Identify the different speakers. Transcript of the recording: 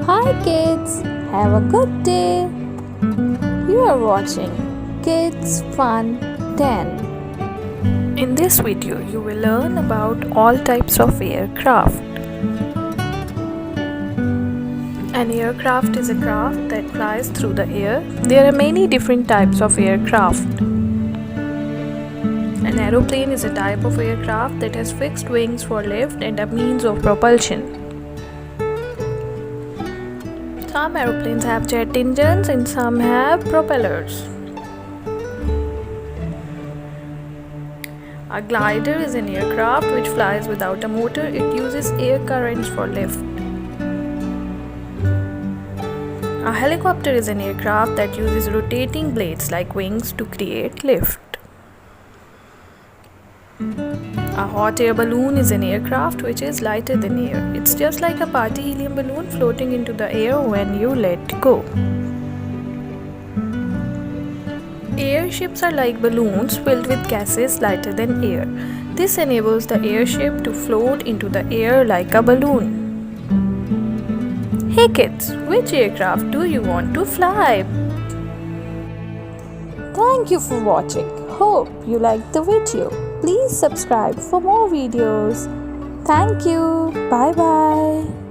Speaker 1: Hi kids, have a good day. You are watching Kids Fun 10. In this video, you will learn about all types of aircraft. An aircraft is a craft that flies through the air. There are many different types of aircraft. An aeroplane is a type of aircraft that has fixed wings for lift and a means of propulsion. Some aeroplanes have jet engines and some have propellers. A glider is an aircraft which flies without a motor. It uses air currents for lift. A helicopter is an aircraft that uses rotating blades like wings to create lift. A hot air balloon is an aircraft which is lighter than air. It's just like a party helium balloon floating into the air when you let go. Airships are like balloons filled with gases lighter than air. This enables the airship to float into the air like a balloon. Hey kids, which aircraft do you want to fly? Thank you for watching. Hope you liked the video. Please subscribe for more videos. Thank you. Bye bye.